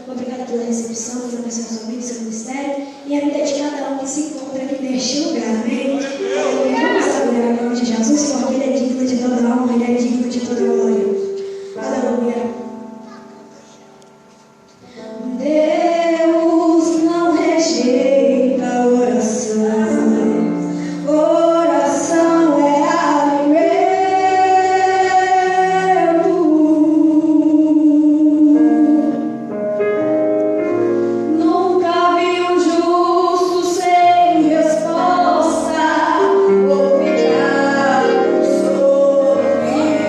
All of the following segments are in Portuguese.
Obrigado pela recepção, Deus abençoe a sua vida, seu ministério e a vida de cada um que se encontra aqui neste lugar, amém? Vamos adorar o nome de Jesus, porque Ele é digno de toda honra, Ele é digno de toda glória. Aleluia. Deus não rejeita a oração. Oração é alimento. Nunca vi um justo sem resposta, obrigado por sofrer.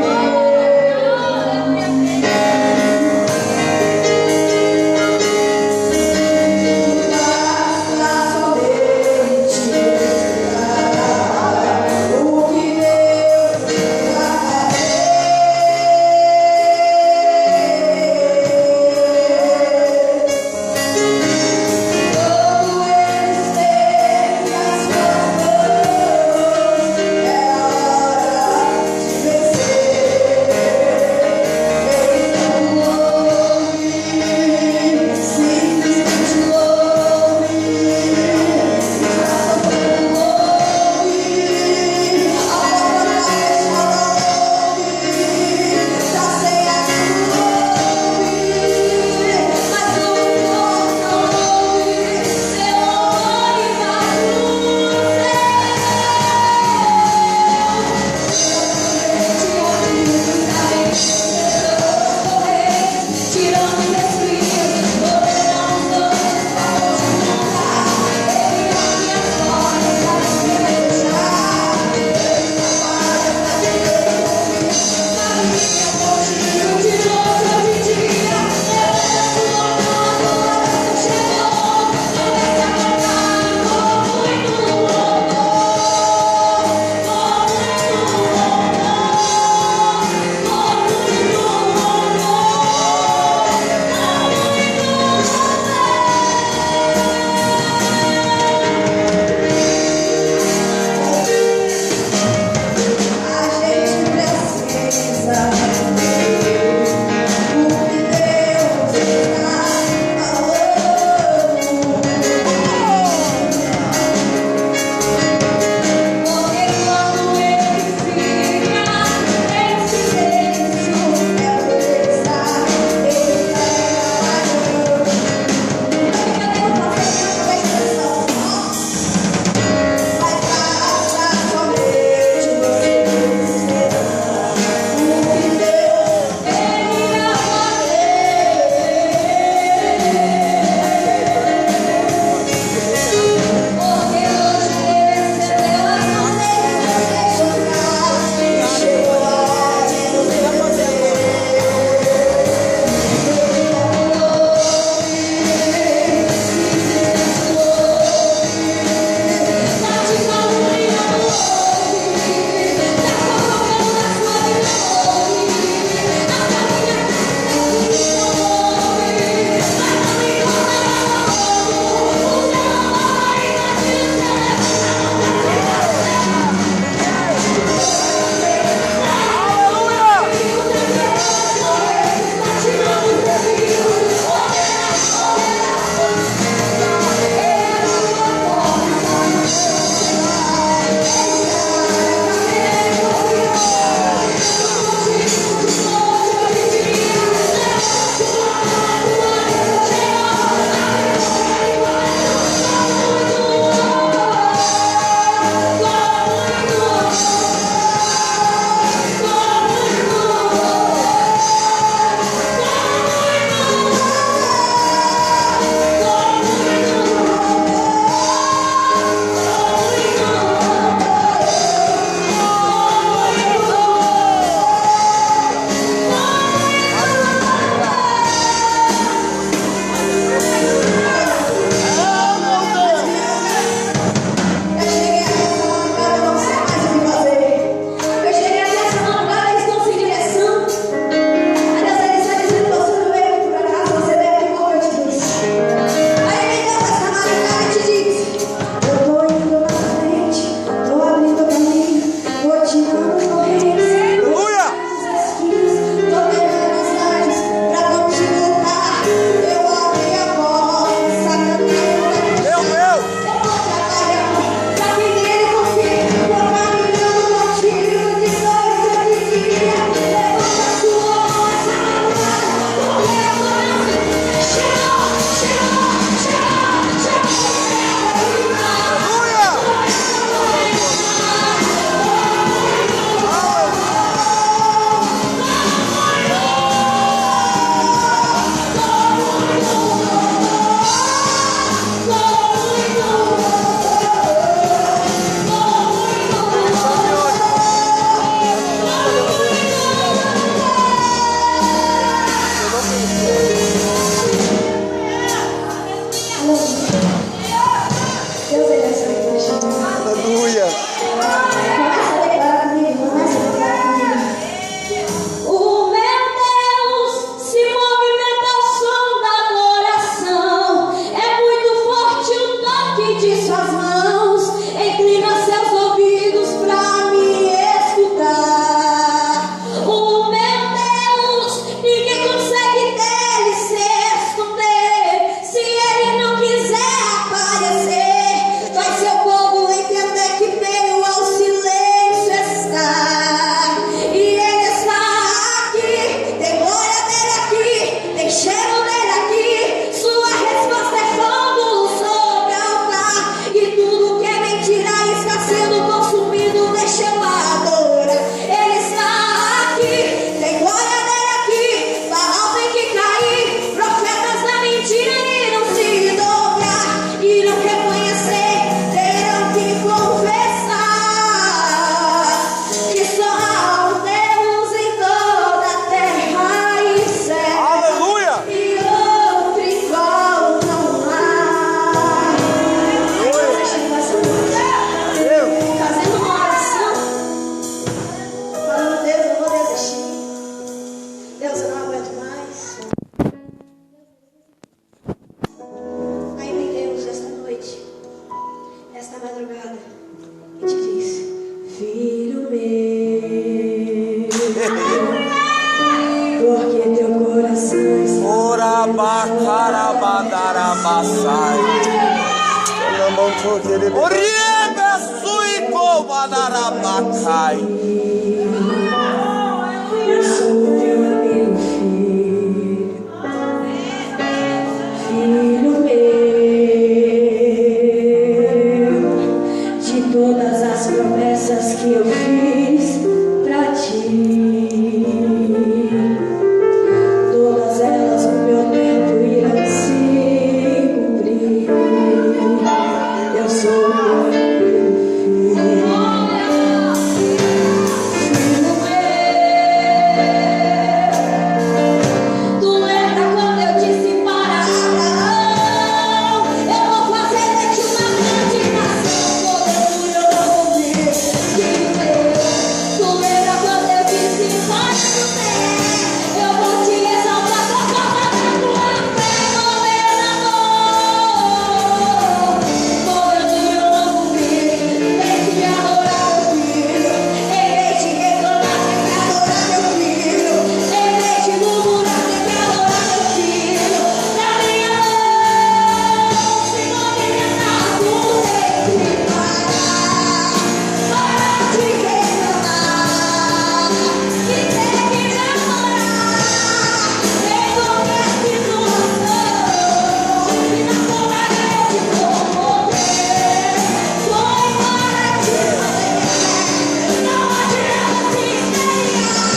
Arabacarabadarabassai. Oriebe suico badarabacai. Eu sou teu amigo, filho meu, de todas as promessas que eu fiz pra ti, todas elas no meu tempo irão se cumprir. Eu sou teu amigo, filho meu. Tu lembra quando eu disse para Abraão: eu vou fazer de ti uma grande nação? Porventura eu não ouvi, filho meu. Tu lembra quando eu disse para José: eu vou te exaltar por causa da tua fé, governador? Porventura eu não ouvi, vem te adorar, meu filho. Irei te reclamar, tem que adorar, meu filho. Irei te murmurar, tem que adorar, meu filho. Na minha mão, se movimentar, tudo tem que parar para te reclamar. E tem que me adorar em qualquer situação. E na sua grande poder foi para te fazer. Não adianta se esmerilhar,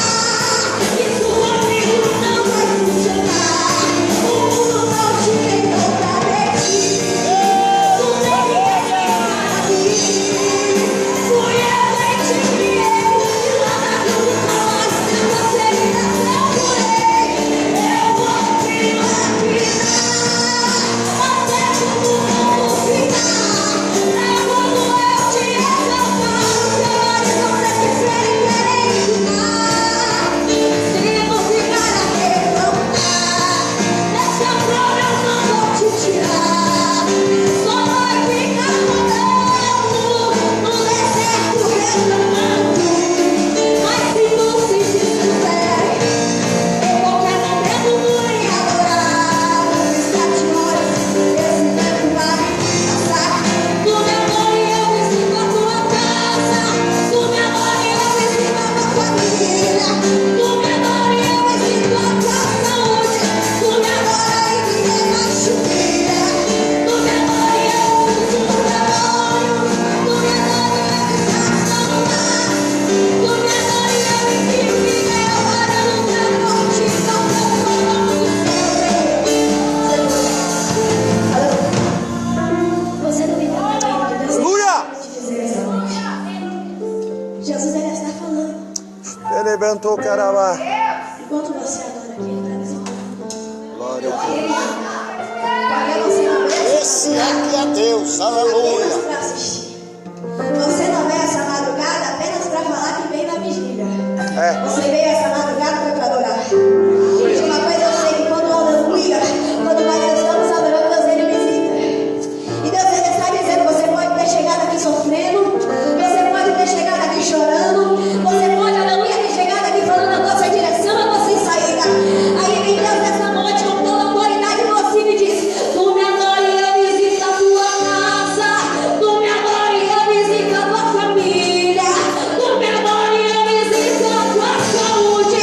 isso comigo não vai funcionar. O mundo não te criou pra mentir. Tu tem que acreditar em mim. Fui eu quem te criei, e lá na cruz você me nasceu por ele. Eu vou te lapidar até quando o mundo ficar. Pra quando eu te exaltar, os teus olhos vão sempre querer ficar. Se não ficar a reclamar, dessa glória eu não vou te tirar. Só vai ficar rodando no deserto reclamando. Mas se tu se dispuser, em qualquer momento vem adorar. Não escate horas, esse tempo vai passar. Tu me adora e eu visito a tua casa. Tu me adora e eu visito a tua família. Tu me adora e eu visito a tua saúde. Tu me adora e ninguém mais te tira. Tu me adora e eu uso o trabalho. Tu me adora e eu descanso no mar. Tu me adora e eu ensino ninguém a parar no transporte. Só que eu sou dono do Alô? Você não me dá tempo, Deus Aleluia! te dizer essa noite. Jesus, ele está falando. Ele levantou carabá. Enquanto você adora aqui, ele está dizendo: Glória a Deus. paguei você uma vez. Esse aqui é Deus. Aleluia. Pra assistir. Você não veio essa madrugada apenas para falar que veio na vigília. Você veio essa madrugada para adorar. De uma coisa eu sei que quando aleluia, quando nós estamos adorando, Deus ele visita. E Deus ele está dizendo: você pode ter chegado aqui sofrendo, você pode ter chegado aqui chorando, você pode, aleluia, ter chegado aqui falando a nossa direção, a nossa saída. Aí vem Deus nessa noite com toda a autoridade em você e me diz: tu me adora e eu visito a tua casa. Tu me adora e eu visito a tua família. Tu me adora e eu visito a tua saúde.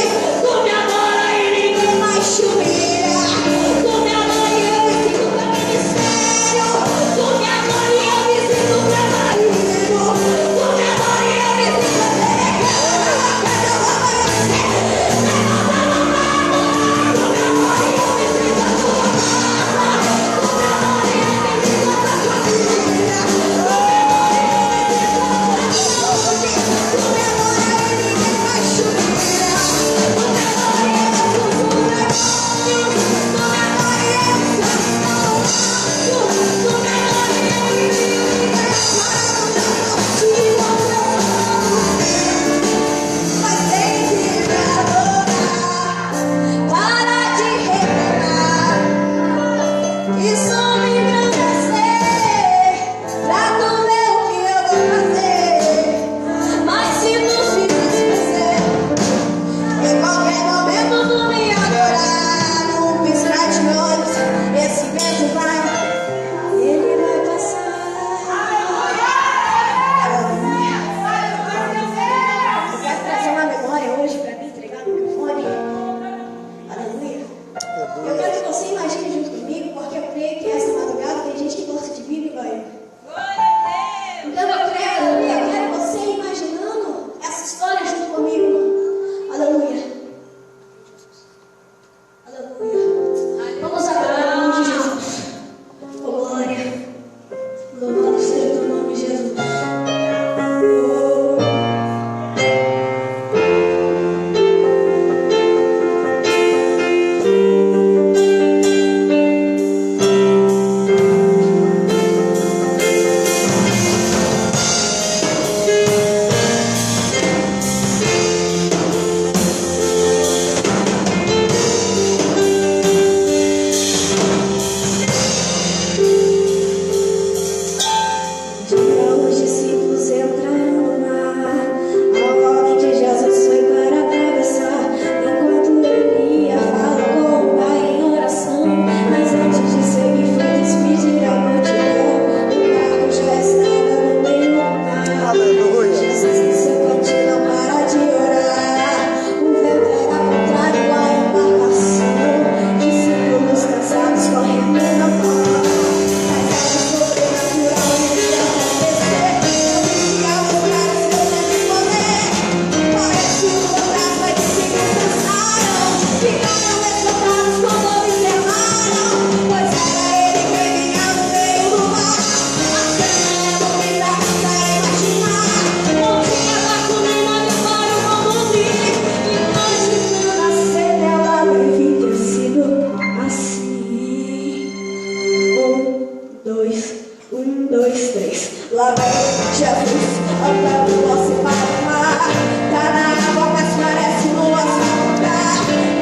Lá vem Jesus, andando por cima do mar. Tá na água, mas parece lua sem lugar.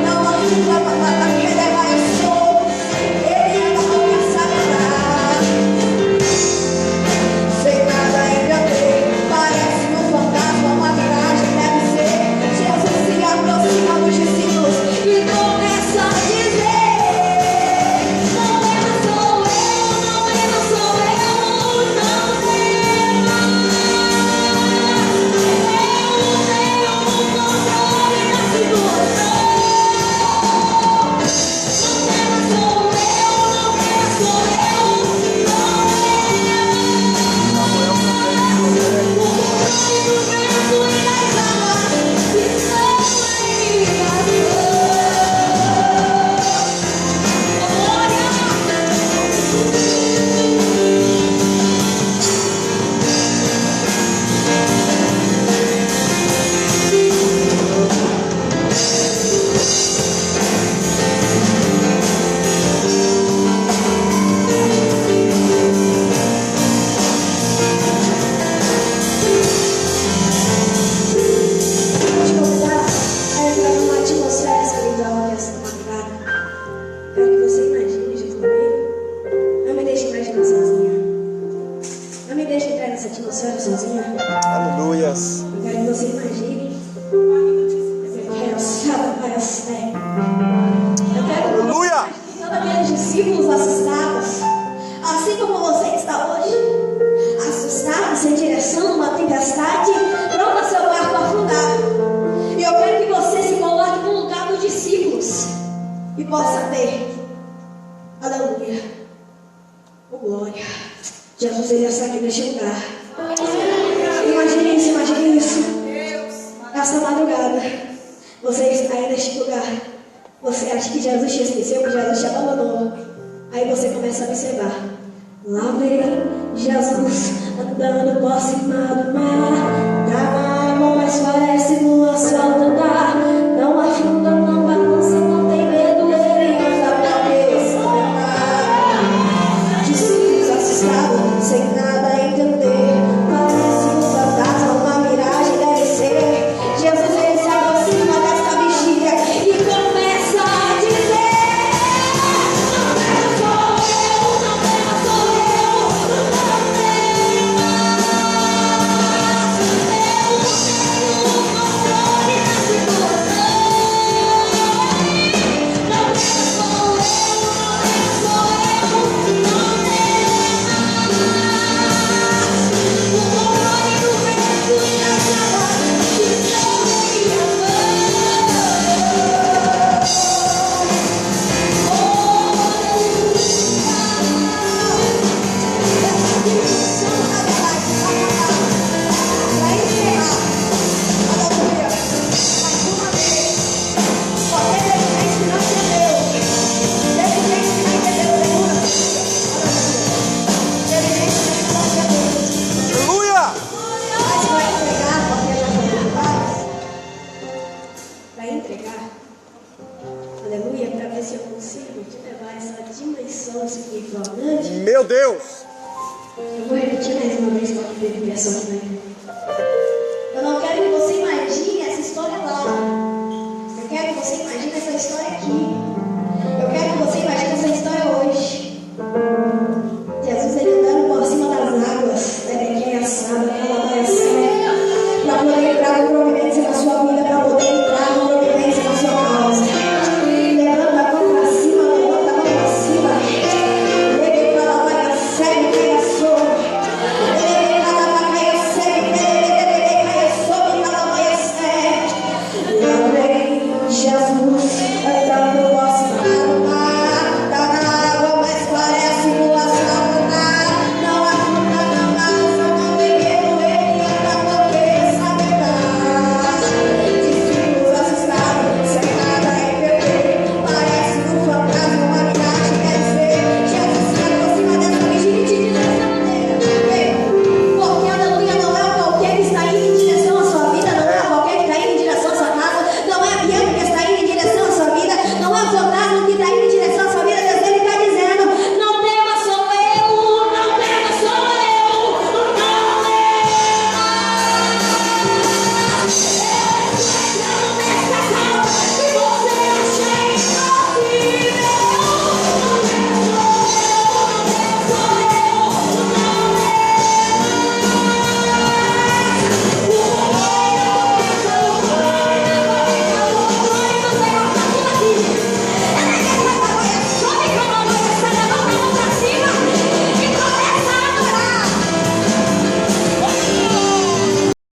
Não afunda, nada que ele vai o sol. Ele anda com essa andar. Sem nada entender, parece um fantasma, uma miragem deve ser. Jesus se aproxima dos discípulos e começa a dizer: Aleluias. Eu quero que você imagine. Aleluia. Todos aqueles discípulos assustados, assim como você está hoje, assustado, sem direção, numa tempestade, pronto a seu barco afundar. E eu quero que você se coloque no lugar dos discípulos e possa ter, aleluia, oh glória, Jesus ele está aqui neste lugar. Imagine isso. Essa madrugada, você está aí neste lugar. Você acha que Jesus te esqueceu, que Jesus te abandonou. Aí você começa a observar. Lá vem Jesus andando por cima do mar. Tá na água, mas parece lua saltando. Não afunda, não balança, não tem medo. Ele anda pra cabeça. Discípulos assustados, sem nada entender. Parece um fantasma, uma miragem deve ser. Jesus ele se aproxima dessa bexiga e começa a dizer: não sou eu, não sou eu, não tenho mais. Eu tenho o controle da situação. Não sou eu, não tenho mais. O controle do vento e das águas estão em minha mão. Aleluia. Para entregar, aleluia, para ver se eu consigo te levar essa dimensão espiritual grande. Meu Deus. Eu vou repetir mais uma vez para que teve pressão também.